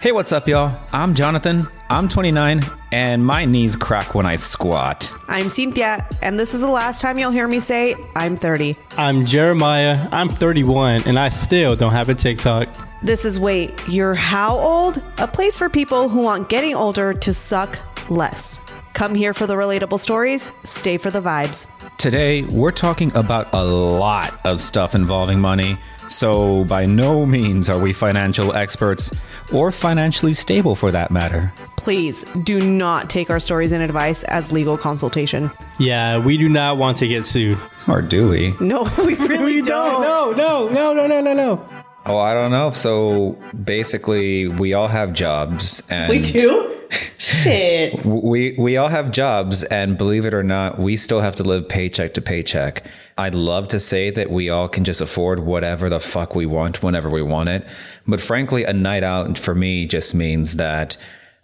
Hey, what's up, y'all? I'm Jonathan. I'm 29, and my knees crack when I squat. I'm Cintia, and this is the last time you'll hear me say I'm 30. I'm Jeremiah. I'm 31, and I still don't have a TikTok. This is Wait, You're How Old? A place for people who want getting older to suck less. Come here for the relatable stories, stay for the vibes. Today, we're talking about a lot of stuff involving money, so by no means are we financial experts, or financially stable for that matter. Please do not take our stories and advice as legal consultation. Yeah, we do not want to get sued. Or do we? No, we really don't. No. Oh, I don't know. So basically, we all have jobs. And We do? Shit. We all have jobs, and believe it or not, we still have to live paycheck to paycheck. I'd love to say that we all can just afford whatever the fuck we want whenever we want it. But frankly, a night out for me just means that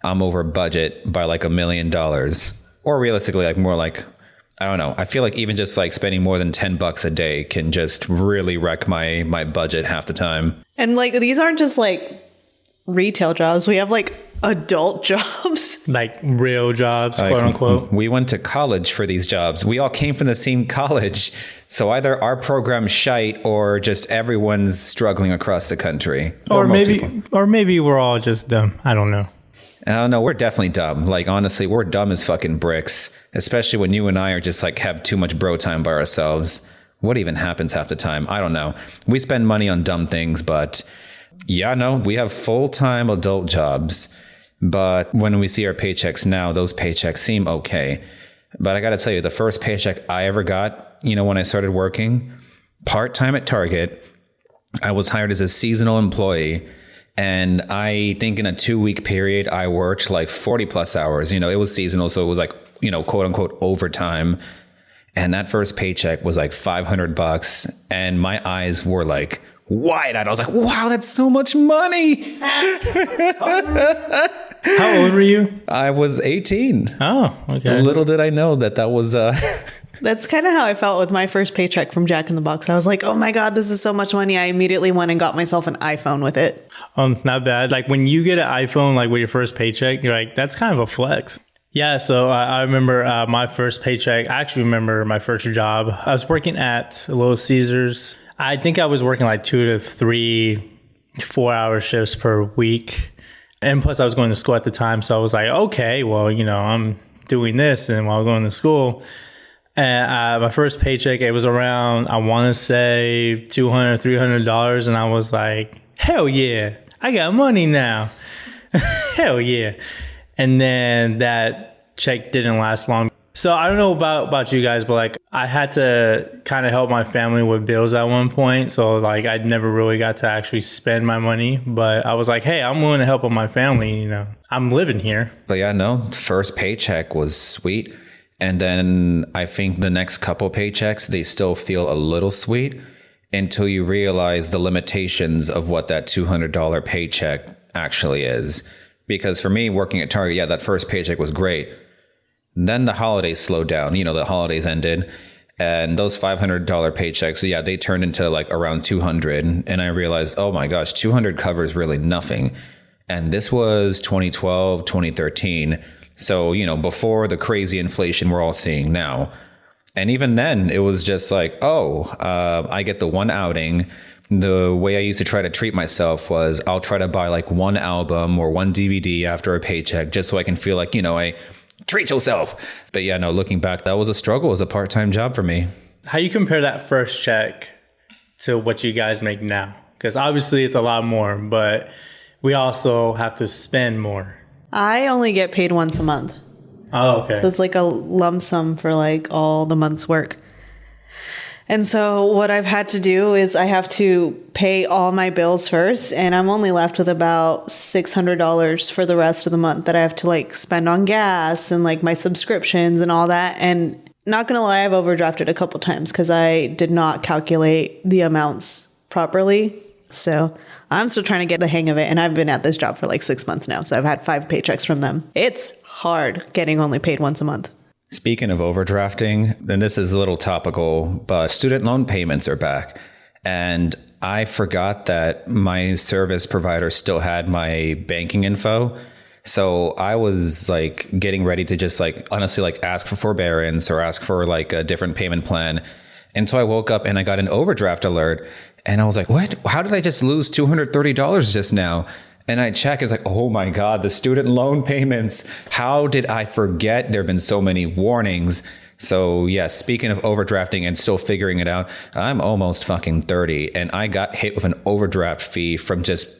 I'm over budget by like $1 million. Or realistically, like more like, I don't know. I feel like even just like spending more than $10 a day can just really wreck my budget half the time. And like, these aren't just like retail jobs. We have like adult jobs. Like real jobs, quote unquote. We went to college for these jobs. We all came from the same college. So either our program's shite or just everyone's struggling across the country. Or maybe we're all just dumb. I don't know. I don't know. We're definitely dumb. Like, honestly, we're dumb as fucking bricks, especially when you and I are just like have too much bro time by ourselves. What even happens half the time? I don't know. We spend money on dumb things, but yeah, no, we have full-time adult jobs. But when we see our paychecks now, those paychecks seem okay. But I got to tell you, the first paycheck I ever got, when I started working part-time at Target, I was hired as a seasonal employee. And I think in a 2-week period, I worked like 40 plus hours. It was seasonal. So it was like, quote unquote overtime. And that first paycheck was like $500. And my eyes were like wide-eyed. I was like, wow, that's so much money. How old were you? I was 18. Oh, okay. Little did I know that was... That's kind of how I felt with my first paycheck from Jack in the Box. I was like, oh my God, this is so much money. I immediately went and got myself an iPhone with it. Not bad. Like when you get an iPhone, like with your first paycheck, you're like, that's kind of a flex. Yeah, so I remember my first paycheck. I actually remember my first job. I was working at Little Caesars. I think I was working like 2 to 3, 4-hour shifts per week. And plus I was going to school at the time. So I was like, okay, well, I'm doing this and while going to school. And my first paycheck, it was around, I want to say $200, $300. And I was like, hell yeah, I got money now. Hell yeah. And then that check didn't last long. So I don't know about you guys, but like I had to kind of help my family with bills at one point. So like I never really got to actually spend my money, but I was like, hey, I'm willing to help with my family. I'm living here. But yeah, no, the first paycheck was sweet. And then I think the next couple paychecks, they still feel a little sweet until you realize the limitations of what that $200 paycheck actually is. Because for me, working at Target, yeah, that first paycheck was great. Then the holidays slowed down. The holidays ended. And those $500 paychecks, yeah, they turned into like around $200. And I realized, oh my gosh, $200 covers really nothing. And this was 2012, 2013. So, before the crazy inflation we're all seeing now. And even then, it was just like, I get the one outing. The way I used to try to treat myself was I'll try to buy like one album or one DVD after a paycheck just so I can feel like, I treat yourself. But yeah, no, looking back, that was a struggle as a part-time job for me. How you compare that first check to what you guys make now? Because obviously it's a lot more, but we also have to spend more. I only get paid once a month. Oh, okay. So it's like a lump sum for like all the month's work. And so what I've had to do is I have to pay all my bills first, and I'm only left with about $600 for the rest of the month that I have to like spend on gas and like my subscriptions and all that. And not gonna lie, I've overdrafted a couple times because I did not calculate the amounts properly. So I'm still trying to get the hang of it. And I've been at this job for like 6 months now. So I've had 5 paychecks from them. It's hard getting only paid once a month. Speaking of overdrafting, and this is a little topical, but student loan payments are back. And I forgot that my service provider still had my banking info. So I was like getting ready to just like honestly like ask for forbearance or ask for like a different payment plan. Until I woke up and I got an overdraft alert and I was like, what? How did I just lose $230 just now? And I check, it's like, oh my God, the student loan payments. How did I forget? There have been so many warnings. So yeah, speaking of overdrafting and still figuring it out, I'm almost fucking 30 and I got hit with an overdraft fee from just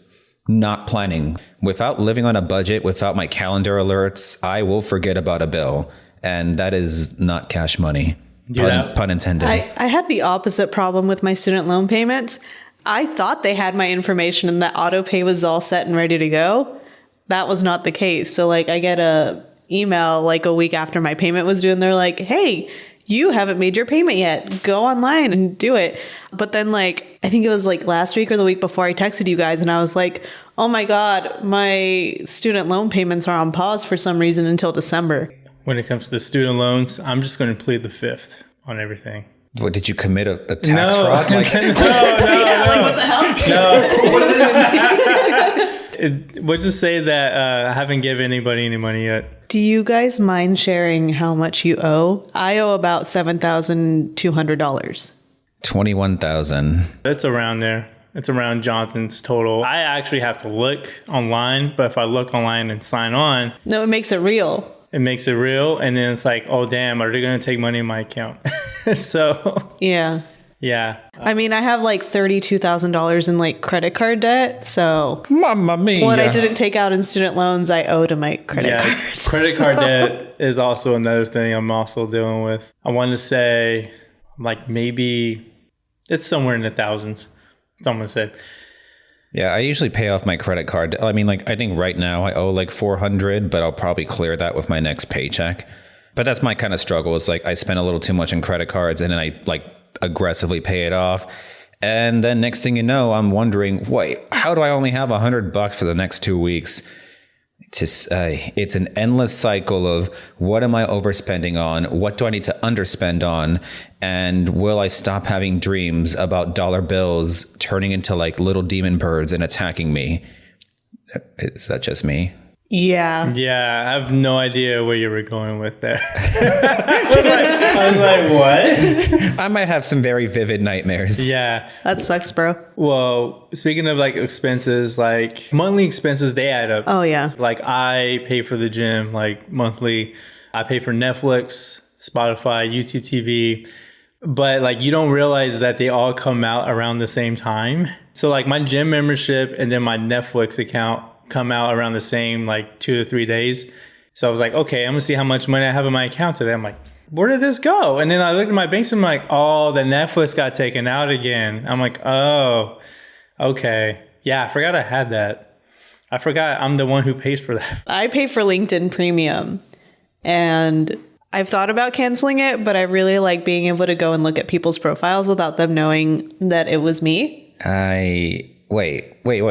not planning. Without living on a budget, without my calendar alerts, I will forget about a bill. And that is not cash money. Pun intended. I had the opposite problem with my student loan payments. I thought they had my information and that auto pay was all set and ready to go. That was not the case. So like I get a email like a week after my payment was due and they're like, hey, you haven't made your payment yet. Go online and do it. But then like, I think it was like last week or the week before I texted you guys and I was like, oh my God, my student loan payments are on pause for some reason until December. When it comes to the student loans, I'm just going to plead the fifth on everything. What, did you commit a tax fraud? Like, no. Like what the hell? No. What does it mean? We'll just say that I haven't given anybody any money yet. Do you guys mind sharing how much you owe? I owe about $7,200. 21,000. It's around there. It's around Jonathan's total. I actually have to look online, but if I look online and sign on, No, it makes it real. it makes it real. And then it's like, oh, damn, are they going to take money in my account? So, Yeah. yeah. I mean, I have like $32,000 in like credit card debt. So Mamma mia. what I didn't take out in student loans, I owe to my credit cards. Credit card debt is also another thing I'm also dealing with. I want to say like maybe it's somewhere in the thousands. That's what I'm going to say. Yeah, I usually pay off my credit card. I mean, like, I think right now I owe like 400, but I'll probably clear that with my next paycheck. But that's my kind of struggle. It's like I spend a little too much on credit cards and then I like aggressively pay it off. And then next thing you know, I'm wondering, wait, how do I only have $100 for the next 2 weeks? It's an endless cycle of what am I overspending on? What do I need to underspend on? And will I stop having dreams about dollar bills turning into like little demon birds and attacking me? Is that just me? Yeah. Yeah, I have no idea where you were going with that. I was like, what? I might have some very vivid nightmares. Yeah. That sucks, bro. Well, speaking of like expenses, like monthly expenses, they add up. Oh, yeah. Like I pay for the gym, like monthly. I pay for Netflix, Spotify, YouTube TV. But like you don't realize that they all come out around the same time. So like my gym membership and then my Netflix account come out around the same like 2 to 3 days. So I was like, okay, I'm gonna see how much money I have in my account today. I'm like, where did this go? And then I looked at my bank and I'm like, oh, the Netflix got taken out again. I'm like, oh, okay. Yeah, I forgot I had that. I forgot I'm the one who pays for that. I pay for LinkedIn Premium and I've thought about canceling it, but I really like being able to go and look at people's profiles without them knowing that it was me. Wait.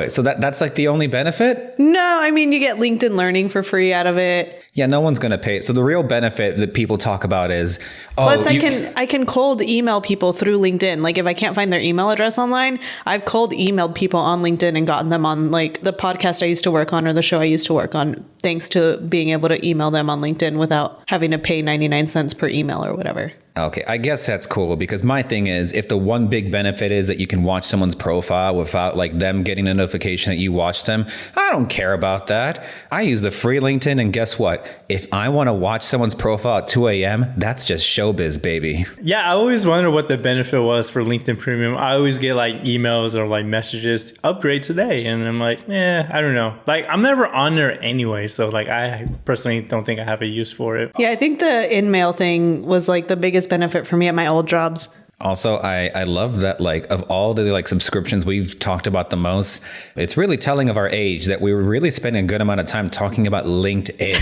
So that's like the only benefit? No, I mean, you get LinkedIn Learning for free out of it. Yeah, no one's going to pay it. So the real benefit that people talk about is, Plus, I can cold email people through LinkedIn. Like if I can't find their email address online, I've cold emailed people on LinkedIn and gotten them on like the podcast I used to work on or the show I used to work on, thanks to being able to email them on LinkedIn without having to pay 99 cents per email or whatever. Okay, I guess that's cool because my thing is if the one big benefit is that you can watch someone's profile without like them getting a notification that you watched them, I don't care about that. I use the free LinkedIn and guess what? If I want to watch someone's profile at 2 a.m., that's just showbiz, baby. Yeah, I always wonder what the benefit was for LinkedIn Premium. I always get like emails or like messages, upgrade today. And I'm like, I don't know. Like I'm never on there anyway. So like I personally don't think I have a use for it. Yeah, I think the in-mail thing was like the biggest benefit for me at my old jobs. Also, I love that, like, of all the like subscriptions we've talked about the most, it's really telling of our age that we were really spending a good amount of time talking about LinkedIn.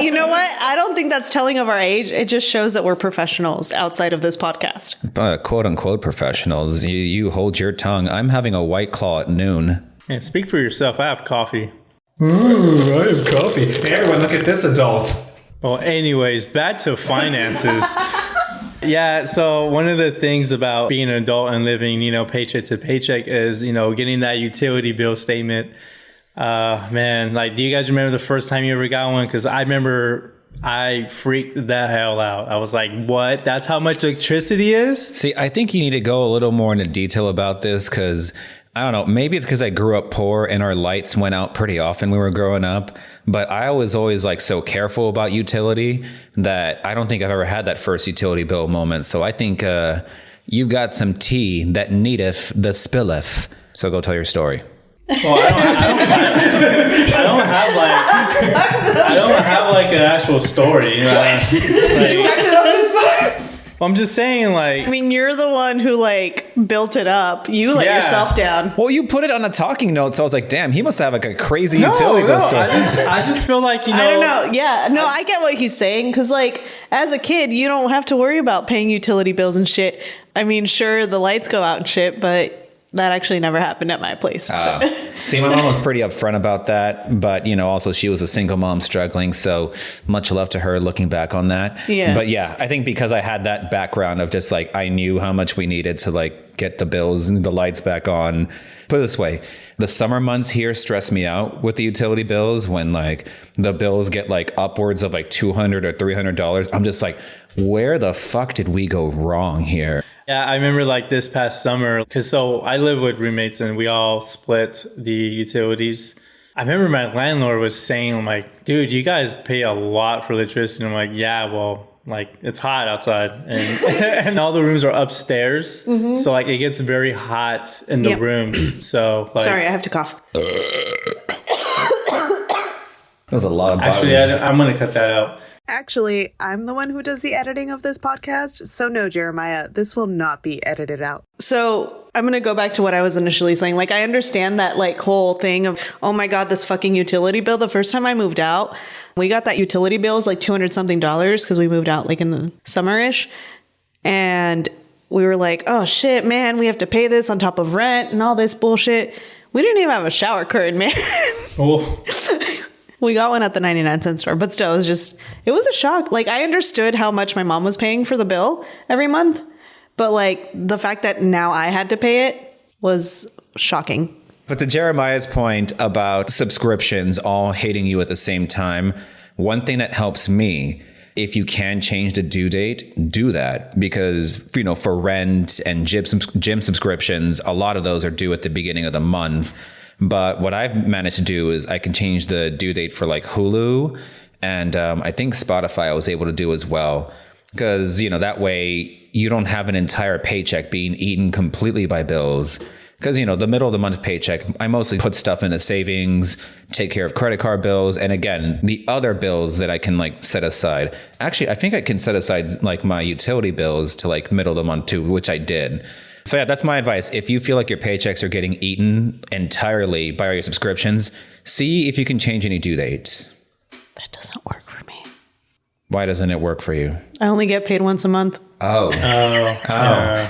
You know what? I don't think that's telling of our age. It just shows that we're professionals outside of this podcast. Quote unquote professionals. You hold your tongue. I'm having a White Claw at noon. Yeah, speak for yourself. I have coffee. Ooh, I have coffee. Hey, everyone, look at this adult. Well, anyways, back to finances. Yeah, so one of the things about being an adult and living, paycheck to paycheck is, getting that utility bill statement. Man, like, do you guys remember the first time you ever got one? Because I remember I freaked the hell out. I was like, what? That's how much electricity is? See, I think you need to go a little more into detail about this because I don't know, maybe it's because I grew up poor and our lights went out pretty often when we were growing up. But I was always like so careful about utility that I don't think I've ever had that first utility bill moment. So I think you've got some tea that needeth the spilleth. So go tell your story. Well, I don't have like an actual story. Did you act it up this far? I'm just saying, like, I mean, you're the one who like built it up. You let yourself down. Well, you put it on a talking note, so I was like, damn, he must have like a crazy utility bill story. I just feel like, I don't know. Yeah, no, I get what he's saying because like as a kid, you don't have to worry about paying utility bills and shit. I mean, sure, the lights go out and shit, but that actually never happened at my place. See, my mom was pretty upfront about that, but also she was a single mom struggling, so much love to her looking back on that. Yeah. But yeah, I think because I had that background of just like I knew how much we needed to like get the bills and the lights back on. Put it this way, the summer months here stress me out with the utility bills when like the bills get like upwards of like $200 or $300. I'm just like, where the fuck did we go wrong here? Yeah, I remember like this past summer, because so I live with roommates and we all split the utilities. I remember my landlord was saying like, dude, you guys pay a lot for electricity. And I'm like, yeah, well, like it's hot outside and and all the rooms are upstairs. Mm-hmm. So like it gets very hot in the rooms. So like, sorry, I have to cough. That was a lot of actually, I'm going to cut that out. Actually, I'm the one who does the editing of this podcast. So no, Jeremiah, this will not be edited out. So I'm going to go back to what I was initially saying. Like, I understand that like whole thing of, oh my God, this fucking utility bill. The first time I moved out, we got that utility bill is like $200 something because we moved out like in the summer-ish. And we were like, oh shit, man, we have to pay this on top of rent and all this bullshit. We didn't even have a shower curtain, man. Oh. We got one at the 99-cent store, but still, it was a shock. Like, I understood how much my mom was paying for the bill every month, but like the fact that now I had to pay it was shocking. But to Jeremiah's point about subscriptions all hating you at the same time, one thing that helps me, if you can change the due date, do that. Because, for rent and gym subscriptions, a lot of those are due at the beginning of the month. But what I've managed to do is I can change the due date for like Hulu. And I think Spotify I was able to do as well. Because, that way you don't have an entire paycheck being eaten completely by bills. Because, the middle of the month paycheck, I mostly put stuff into savings, take care of credit card bills. And again, the other bills that I can like set aside. Actually, I think I can set aside like my utility bills to like middle of the month too, which I did. So yeah, that's my advice. If you feel like your paychecks are getting eaten entirely by your subscriptions, see if you can change any due dates. That doesn't work for me. Why doesn't it work for you? I only get paid once a month. Oh.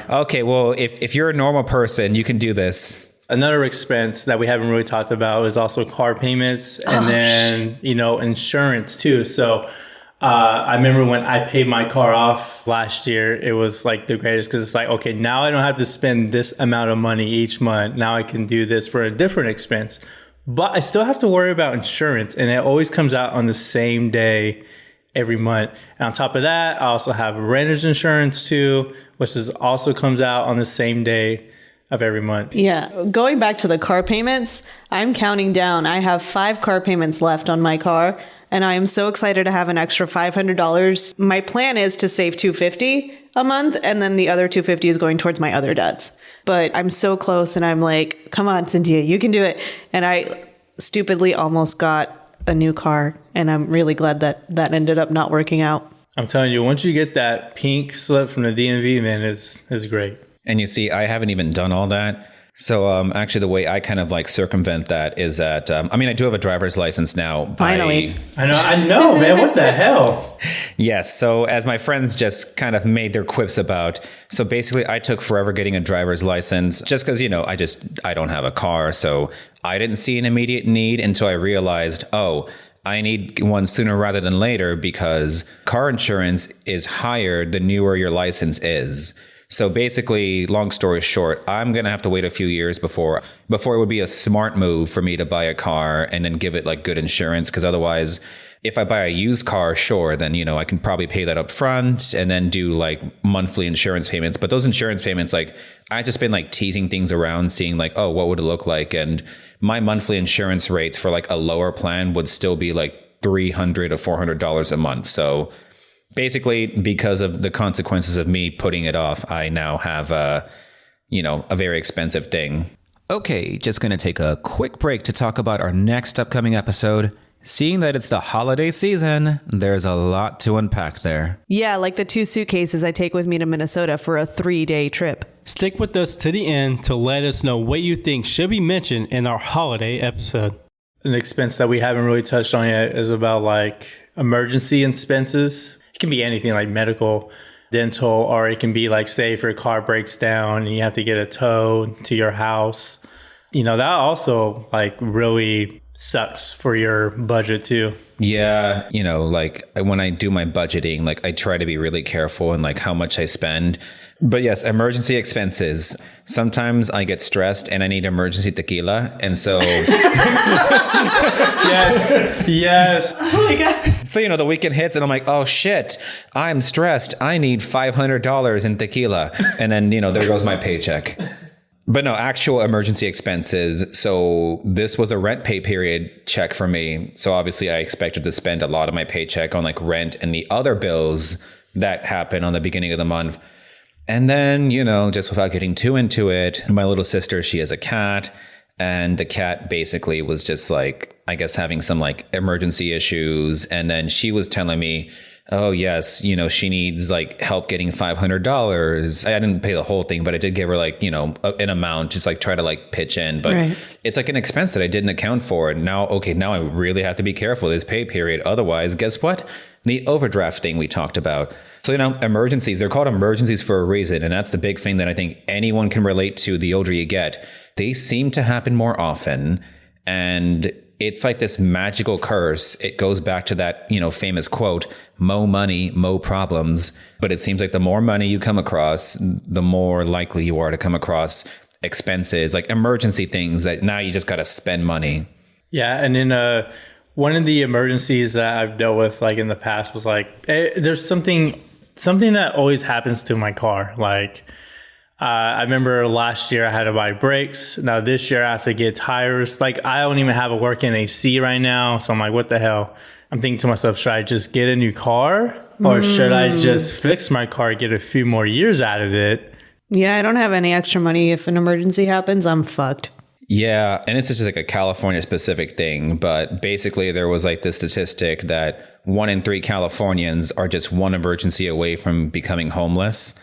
Okay, well, if you're a normal person, you can do this. Another expense that we haven't really talked about is also car payments and then, insurance too. So I remember when I paid my car off last year, it was like the greatest because it's like, okay, now I don't have to spend this amount of money each month. Now I can do this for a different expense. But I still have to worry about insurance, and it always comes out on the same day every month. And on top of that, I also have renter's insurance too, which also comes out on the same day of every month. Yeah. Going back to the car payments, I'm counting down. I have 5 car payments left on my car. And I am so excited to have an extra $500. My plan is to save $250 a month, and then the other $250 is going towards my other debts. But I'm so close, and I'm like, come on, Cintia, you can do it. And I stupidly almost got a new car, and I'm really glad that ended up not working out. I'm telling you, once you get that pink slip from the DMV, man, it's great. And you see, I haven't even done all that. So actually, the way I kind of like circumvent that is that, I do have a driver's license now. Finally. I know, man. What the hell? Yes. So as my friends just kind of made their quips about, so basically I took forever getting a driver's license just because, I don't have a car. So I didn't see an immediate need until I realized, I need one sooner rather than later because car insurance is higher the newer your license is. So basically, long story short, I'm going to have to wait a few years before it would be a smart move for me to buy a car and then give it like good insurance. Because otherwise, if I buy a used car, sure, then, I can probably pay that up front and then do like monthly insurance payments. But those insurance payments, like I just been like teasing things around, seeing like, oh, what would it look like? And my monthly insurance rates for like a lower plan would still be like $300 to $400 a month. So basically, because of the consequences of me putting it off, I now have a very expensive thing. Okay, just going to take a quick break to talk about our next upcoming episode. Seeing that it's the holiday season, there's a lot to unpack there. Yeah, like the 2 suitcases I take with me to Minnesota for a 3-day trip. Stick with us to the end to let us know what you think should be mentioned in our holiday episode. An expense that we haven't really touched on yet is about like emergency expenses. It can be anything like medical, dental, or it can be like, say, if your car breaks down and you have to get a tow to your house. That also like really sucks for your budget too. Yeah, like when I do my budgeting, like I try to be really careful in like how much I spend. But yes, emergency expenses. Sometimes I get stressed and I need emergency tequila. And so Yes. Oh my God. So, the weekend hits and I'm like, oh shit, I'm stressed. I need $500 in tequila. And then, there goes my paycheck. But no, actual emergency expenses. So this was a rent pay period check for me. So obviously I expected to spend a lot of my paycheck on like rent and the other bills that happen on the beginning of the month. And then, just without getting too into it, my little sister, she has a cat. And the cat basically was just like, I guess, having some like emergency issues. And then she was telling me, oh, yes, she needs like help getting $500. I didn't pay the whole thing, but I did give her like, an amount, just like try to like pitch in. But It's like an expense that I didn't account for. And now I really have to be careful this pay period. Otherwise, guess what? The overdraft thing we talked about. So, emergencies, they're called emergencies for a reason. And that's the big thing that I think anyone can relate to the older you get. They seem to happen more often. And it's like this magical curse. It goes back to that, famous quote, mo money, mo problems. But it seems like the more money you come across, the more likely you are to come across expenses, like emergency things that now you just got to spend money. Yeah. And then one of the emergencies that I've dealt with like in the past was like, there's something that always happens to my car. Like, I remember last year I had to buy brakes. Now this year I have to get tires. Like I don't even have a working AC right now. So I'm like, what the hell? I'm thinking to myself, should I just get a new car or should I just fix my car, get a few more years out of it? Yeah, I don't have any extra money. If an emergency happens, I'm fucked. Yeah. And it's just like a California specific thing. But basically there was like this statistic that 1 in 3 Californians are just one emergency away from becoming homeless.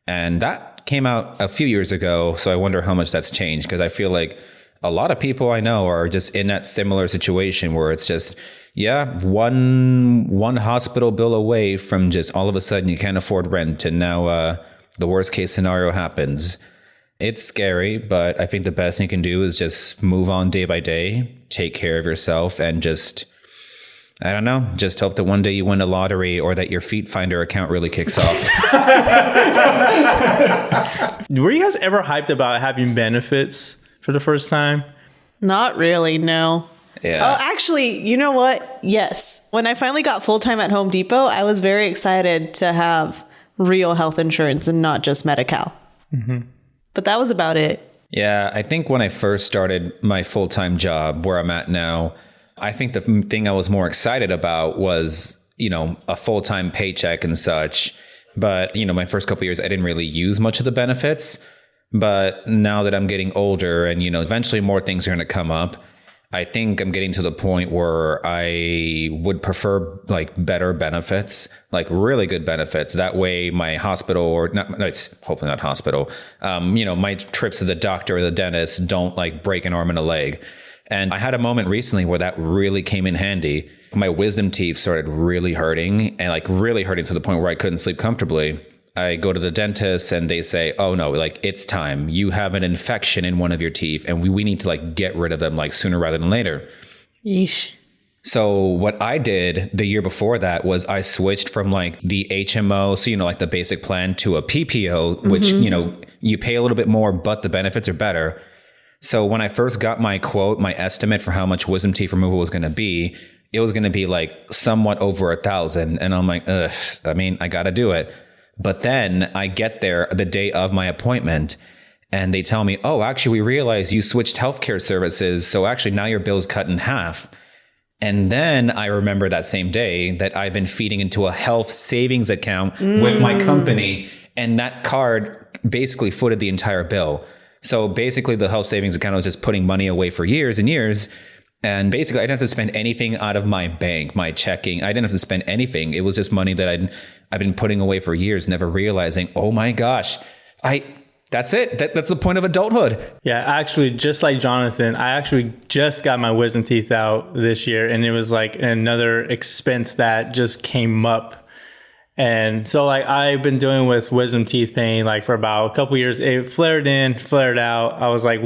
And that came out a few years ago. So I wonder how much that's changed, because I feel like a lot of people I know are just in that similar situation where it's just, one hospital bill away from just all of a sudden you can't afford rent. And now the worst case scenario happens. It's scary, but I think the best thing you can do is just move on day by day, take care of yourself, and just, I don't know, just hope that one day you win a lottery or that your Feet Finder account really kicks off. Were you guys ever hyped about having benefits for the first time? Not really, no. Yeah. Oh, actually, you know what? Yes. When I finally got full-time at Home Depot, I was very excited to have real health insurance and not just Medi-Cal. Mm-hmm. But that was about it. Yeah, I think when I first started my full-time job where I'm at now, I think the thing I was more excited about was, a full-time paycheck and such. But, my first couple of years, I didn't really use much of the benefits. But now that I'm getting older and, eventually more things are going to come up, I think I'm getting to the point where I would prefer like better benefits, like really good benefits. That way my hospital or not, no, it's hopefully not hospital. My trips to the doctor or the dentist don't like break an arm and a leg. And I had a moment recently where that really came in handy. My wisdom teeth started really hurting and like really hurting to the point where I couldn't sleep comfortably. I go to the dentist and they say, oh no, like it's time. You have an infection in one of your teeth and we need to like get rid of them like sooner rather than later. Yeesh. So what I did the year before that was I switched from like the HMO, so like the basic plan, to a PPO, which you pay a little bit more, but the benefits are better. So when I first got my quote, my estimate for how much wisdom teeth removal was going to be, it was going to be like somewhat over $1,000. And I'm like, ugh, I mean, I got to do it. But then I get there the day of my appointment and they tell me, oh, actually, we realized you switched healthcare services. So actually now your bill's cut in half. And then I remember that same day that I've been feeding into a health savings account with my company. And that card basically footed the entire bill. So basically the health savings account was just putting money away for years and years. And basically I didn't have to spend anything out of my bank, my checking. I didn't have to spend anything. It was just money that I've been putting away for years, never realizing, oh my gosh, that's it. That's the point of adulthood. Yeah, actually, just like Jonathan, I actually just got my wisdom teeth out this year, and it was like another expense that just came up. And so like I've been dealing with wisdom teeth pain like for about a couple years. It flared in, flared out. I was like,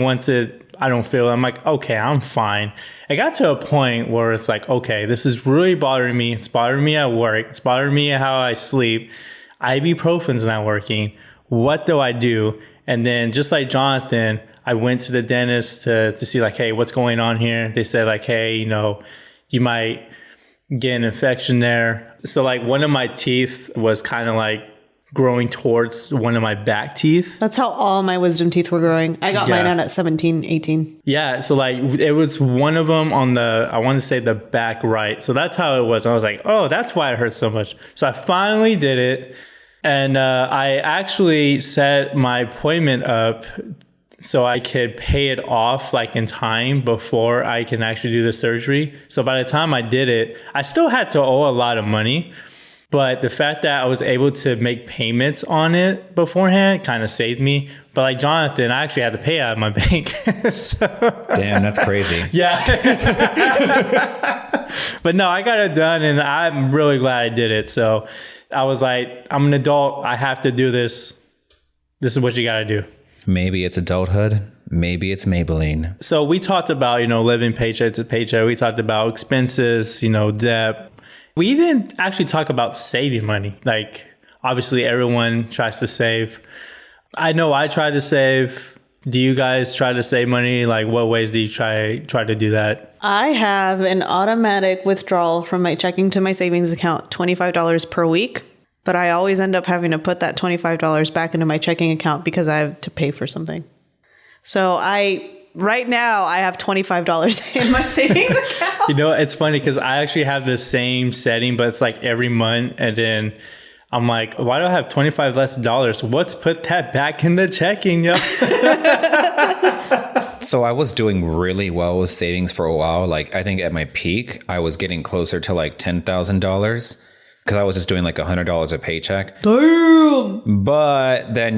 I don't feel it, I'm like, okay, I'm fine. It got to a point where it's like, okay, this is really bothering me. It's bothering me at work. It's bothering me at how I sleep. Ibuprofen's not working. What do I do? And then just like Jonathan, I went to the dentist to see like, hey, what's going on here? They said like, hey, you might get an infection there. So like one of my teeth was kind of like growing towards one of my back teeth. That's how all my wisdom teeth were growing. I got mine out at 17, 18. Yeah. So like it was one of them on I want to say the back right. So that's how it was. I was like, oh, that's why it hurts so much. So I finally did it. And I actually set my appointment up so I could pay it off like in time before I can actually do the surgery. So by the time I did it, I still had to owe a lot of money. But the fact that I was able to make payments on it beforehand kind of saved me. But like Jonathan, I actually had to pay out of my bank. Damn, that's crazy. Yeah. But no, I got it done and I'm really glad I did it. So I was like, I'm an adult. I have to do this. This is what you got to do. Maybe it's adulthood. Maybe it's Maybelline. So we talked about, living paycheck to paycheck. We talked about expenses, debt. We didn't actually talk about saving money. Like, obviously, everyone tries to save. I know I try to save. Do you guys try to save money? Like, what ways do you try to do that? I have an automatic withdrawal from my checking to my savings account, $25 per week. But I always end up having to put that $25 back into my checking account because I have to pay for something. So right now I have $25 in my savings account. It's funny because I actually have the same setting, but it's like every month. And then I'm like, why do I have $25 less? Let's put that back in the checking, yo. So I was doing really well with savings for a while. Like I think at my peak, I was getting closer to like $10,000 because I was just doing like $100 a paycheck. Damn. But then,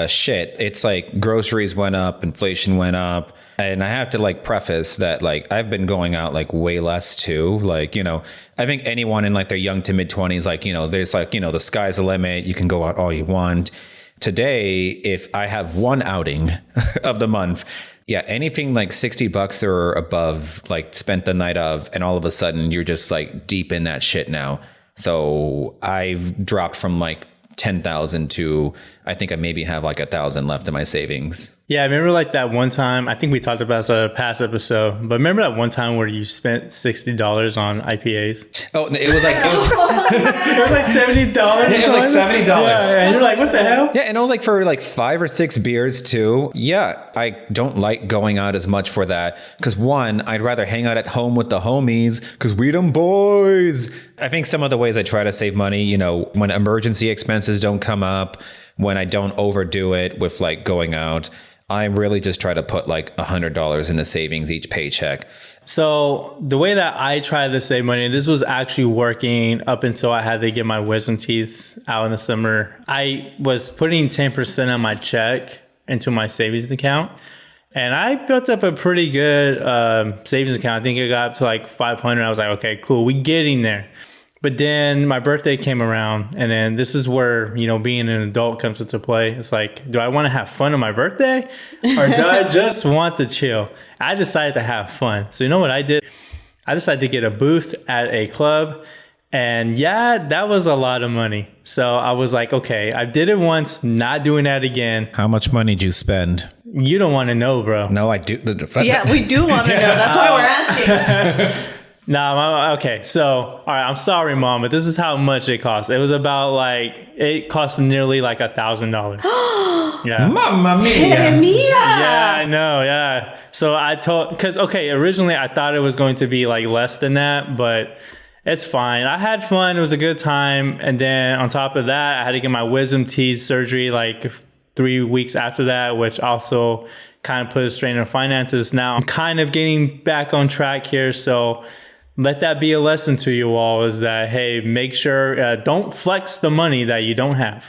shit, it's like groceries went up, inflation went up. And I have to like preface that like I've been going out like way less too. Like, I think anyone in like their young to mid 20s, like, there's like, the sky's the limit. You can go out all you want. Today, if I have one outing of the month, yeah, anything like $60 or above, like spent the night of, and all of a sudden you're just like deep in that shit now. So I've dropped from like 10,000 to I think I maybe have like 1,000 left in my savings. Yeah, I remember like that one time, I think we talked about this in a past episode, but remember that one time where you spent $60 on IPAs? Oh, it was like it was like $70. It was like $70. Yeah, and you're like, what the hell? Yeah, and it was like for like 5 or 6 beers too. Yeah, I don't like going out as much for that because one, I'd rather hang out at home with the homies because we them boys. I think some of the ways I try to save money, when emergency expenses don't come up, when I don't overdo it with like going out, I really just try to put like $100 into savings each paycheck. So the way that I try to save money, this was actually working up until I had to get my wisdom teeth out in the summer. I was putting 10% of my check into my savings account. And I built up a pretty good savings account. I think it got up to like 500. I was like, okay, cool. We getting there. But then my birthday came around, and then this is where, being an adult comes into play. It's like, do I want to have fun on my birthday or do I just want to chill? I decided to have fun. So you know what I did? I decided to get a booth at a club. And yeah, that was a lot of money. So I was like, okay, I did it once, not doing that again. How much money did you spend? You don't want to know, bro. No, I do. Yeah, we do want to know. That's why we're asking. Nah, okay. So, all right, I'm sorry, Mom, but this is how much it cost. It was about it cost nearly like $1,000. Yeah. Mamma mia. Yeah, I know. Yeah. So originally I thought it was going to be like less than that, but it's fine. I had fun. It was a good time. And then on top of that, I had to get my wisdom teeth surgery like 3 weeks after that, which also kind of put a strain on finances. Now I'm kind of getting back on track here. So let that be a lesson to you all, is that, hey, make sure, don't flex the money that you don't have.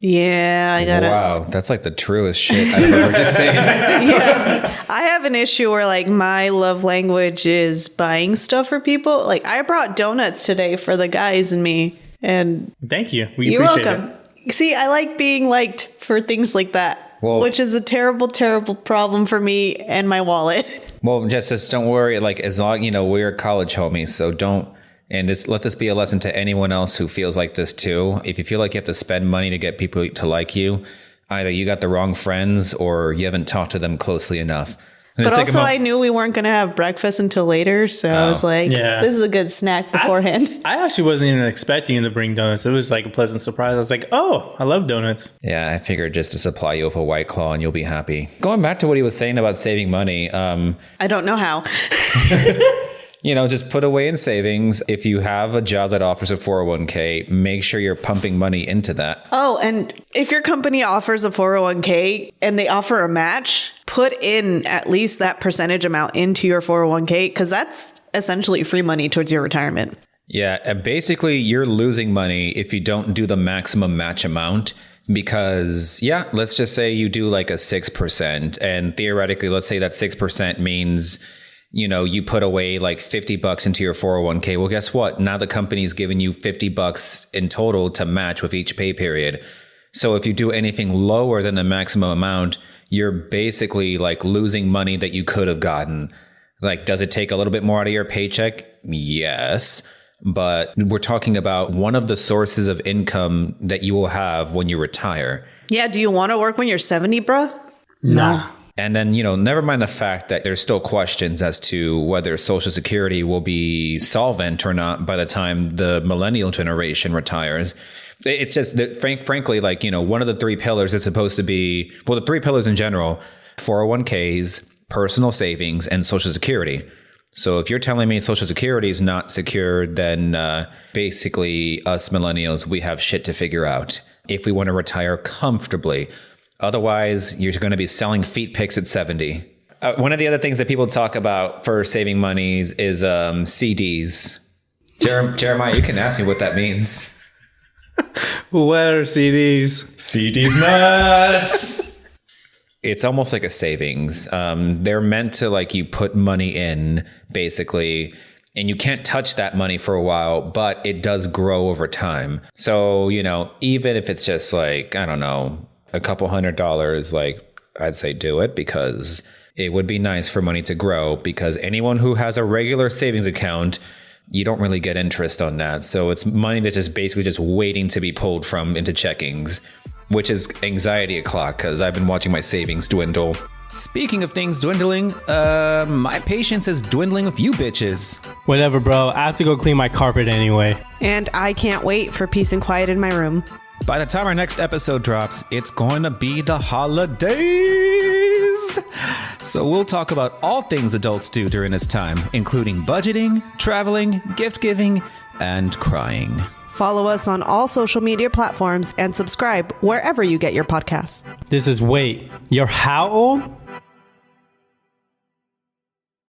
Yeah, I gotta. Wow, that's like the truest shit I've ever just saying. Yeah, I have an issue where like my love language is buying stuff for people. Like I brought donuts today for the guys and me, and thank you. We you're appreciate welcome. it. See, I like being liked for things like that, which is a terrible, terrible problem for me and my wallet. Well, just don't worry. Like as long we're college homies, so don't. And let this be a lesson to anyone else who feels like this too. If you feel like you have to spend money to get people to like you, either you got the wrong friends or you haven't talked to them closely enough. But also I knew we weren't going to have breakfast until later. So I was like, this is a good snack beforehand. I actually wasn't even expecting you to bring donuts. It was like a pleasant surprise. I was like, oh, I love donuts. Yeah, I figured just to supply you with a White Claw and you'll be happy. Going back to what he was saying about saving money. I don't know how. Just put away in savings. If you have a job that offers a 401k, make sure you're pumping money into that. Oh, and if your company offers a 401k and they offer a match, put in at least that percentage amount into your 401k, because that's essentially free money towards your retirement. Yeah, and basically you're losing money if you don't do the maximum match amount. Because, let's just say you do like a 6%. And theoretically, let's say that 6% means you put away like $50 into your 401k. Well, guess what? Now the company's giving you $50 in total to match with each pay period. So if you do anything lower than the maximum amount, you're basically like losing money that you could have gotten. Like, does it take a little bit more out of your paycheck? Yes. But we're talking about one of the sources of income that you will have when you retire. Yeah. Do you want to work when you're 70, bruh? No. And then, never mind the fact that there's still questions as to whether Social Security will be solvent or not by the time the millennial generation retires. It's just that, frankly, like, one of the three pillars is supposed to be, the three pillars in general, 401ks, personal savings, and Social Security. So if you're telling me Social Security is not secure, then basically us millennials, we have shit to figure out if we want to retire comfortably. Otherwise, you're going to be selling feet pics at 70. One of the other things that people talk about for saving monies is CDs. Jeremiah, you can ask me what that means. What are CDs? CDs nuts! It's almost like a savings. They're meant to like you put money in, basically, and you can't touch that money for a while, but it does grow over time. So, even if it's just like, I don't know, a couple $100, like I'd say do it, because it would be nice for money to grow, because anyone who has a regular savings account, you don't really get interest on that. So it's money that's just basically just waiting to be pulled from into checkings, which is anxiety o'clock, because I've been watching my savings dwindle. Speaking of things dwindling, my patience is dwindling with you bitches. Whatever, bro. I have to go clean my carpet anyway. And I can't wait for peace and quiet in my room. By the time our next episode drops, it's going to be the holidays. So we'll talk about all things adults do during this time, including budgeting, traveling, gift giving, and crying. Follow us on all social media platforms and subscribe wherever you get your podcasts. This is Wait, you're how old?